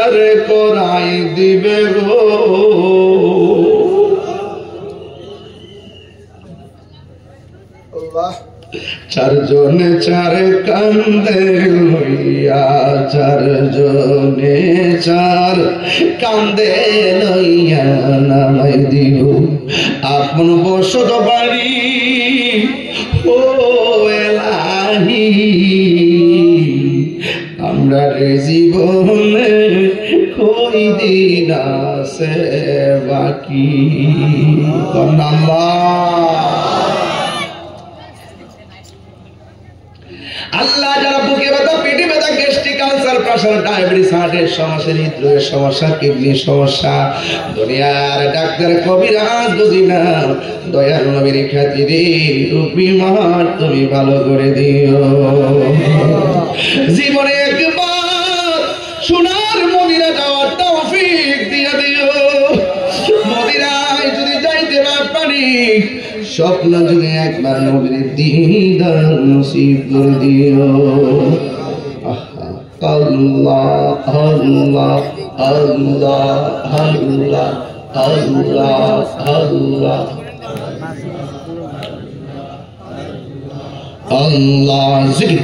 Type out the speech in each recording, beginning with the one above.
দিদার করাই দিবে গো। চারজনে চার কান্দে লইয়া, চারজনে চার কান্দে লইয়া নামাই দিও আপন বসত বাড়ি। ও এলাহি আমরা রে জীবনে কই দিন আছে বাকি। আল্লাহ যারা বুকে ব্যথা, পেটে ব্যথা, গ্যাস্ট্রিক, আলসার, প্রেসার, ডায়াবেটিস, হার্টের সমস্যা, হৃদরোগের সমস্যা, কিডনির সমস্যা, দুনিয়ার ডাক্তার কবিরাজ বুঝি না, দয়াল নবীর খাতিরে রূপী মার তুমি ভালো করে দিও। জীবনে একবার সোনার মদিনা যাওয়ার তৌফিক দিয়ে দিও। মদিনায় যদি যাইতে না পারি, স্বপ্ন যুগে একবার নবীর দিদার নসিব করে দিও। আল্লাহ আল্লাহ আল্লাহ আল্লাহ আল্লাহ আল্লাহ আল্লাহ জিকির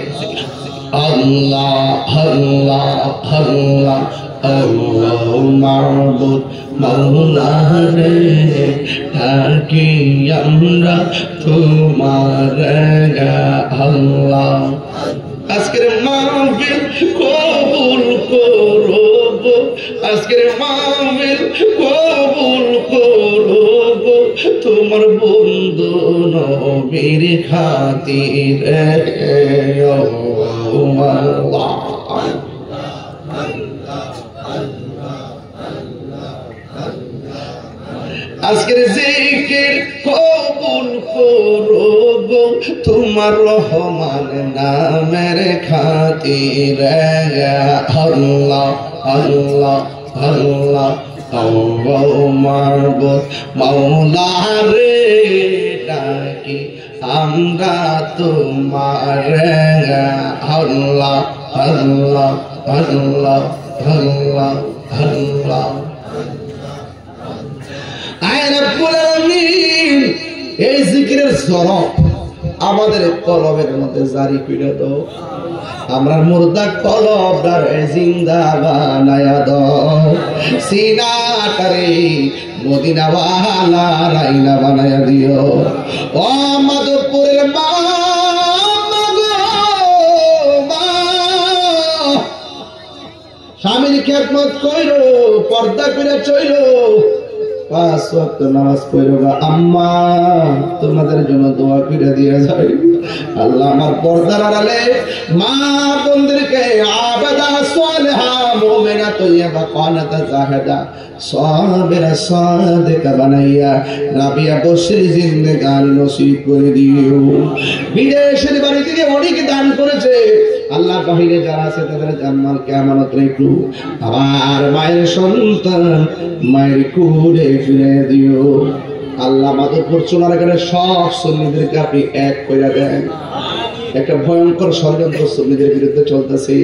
আল্লাহ আল্লাহ আল্লাহ আল্লাহ মাবুদ মাওলা রে ডাকি আমরা তোমার আল্লাহ। আজকের মাহফিল কবুল করো, আজকের মাহফিল কবুল করো তোমার বন্ধু নবীর খাতিরে আল্লাহ। আজকের জিকির কবুল করো তোমার রহমান নামের খাতিরে আল্লাহ আল্লাহ আল্লাহ আল্লাহ মাবুদ মাওলা রে ডাকি আমরা তোমার আল্লাহ আল্লাহ আল্লাহ আল্লাহ আল্লাহ। আয় রব্বুল আলামিন, এই জিকিরের সরব আমাদের কলবের মধ্যে জারি করে দাও। আমরা মুর্দা কলবটার জিন্দা বানায়া দাও। সিনাটারে মদিনাওয়ালা রাইনা বানায়া দিও। ও মাধবপুরের মা, স্বামীর খেদমত কইরো, পর্দা করে চইলো, 5 ওয়াক্ত নামাজ পড়ো। আম্মা তোমাদের জন্য দোয়া করে দিয়ে যাই। আল্লাহ আমার পর্দার আড়ালে মা বোনদেরকে আবাদা সালেহা মুমিনা তয়্যিবা কানাতা জাহিদা সাবিরা সাদিকা বানাইয়া রাবিয়া বশরি জিন্দেগানি নসিব করে দিও। বিদেশের বাড়ি থেকে অনেক দান করেছে, আল্লাহ বাহিরে যারা আছে তাদের জান্নাত কিয়ামত রেখো। আমার মায়ের সন্তান মায়ের কুলে ফিরে দিও। আল্লাহ মাধবপুর চুনারঘাটের সব সুন্নিদেরকে আপনি এক করে দেন। একটা ভয়ঙ্কর ষড়যন্ত্র সুন্নিদের বিরুদ্ধে চলতেছে,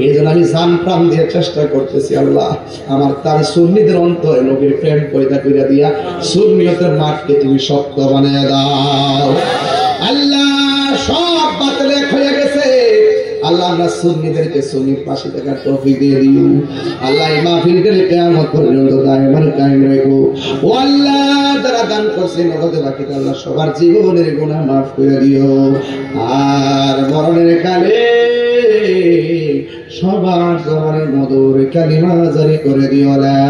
এই জন্য আমি জান প্রাণ দিয়ে চেষ্টা করতেছি। আল্লাহ আমার তার সুন্নিদের অন্তরে নবীর প্রেম পয়দা করে দিয়া সুন্নিয়তের মাঠকে তুমি শক্ত বানিয়ে দাও। আল্লাহ সব বাতিল এক হয়ে গেছে, আল্লাহ আমরা সুন্নিদেরকে সুন্নির পাশে থাকার তৌফিক দিয়ে দিও। আল্লাহ এই মাহফিলকে কিয়ামত পর্যন্ত দায়মান কায়েম রেখো। ও আল্লাহ যারা দান করছে নগদে বাকিটা আল্লাহ সবার জীবনের গুনাহ মাফ করে দিও। আর মরণের কালে সবার জবানের মধুর কালিমা জারি করে দিও। লা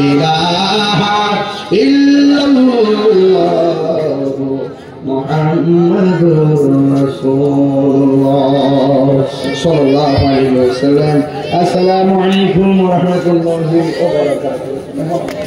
ইলাহা ইল্লাল্লাহ মুহাম্মাদুর রাসূলুল্লাহ সাল্লাল্লাহু আলাইহি ওয়াসাল্লাম। আসসালামু আলাইকুম ওয়া রাহমাতুল্লাহি ওয়া বারাকাতুহু।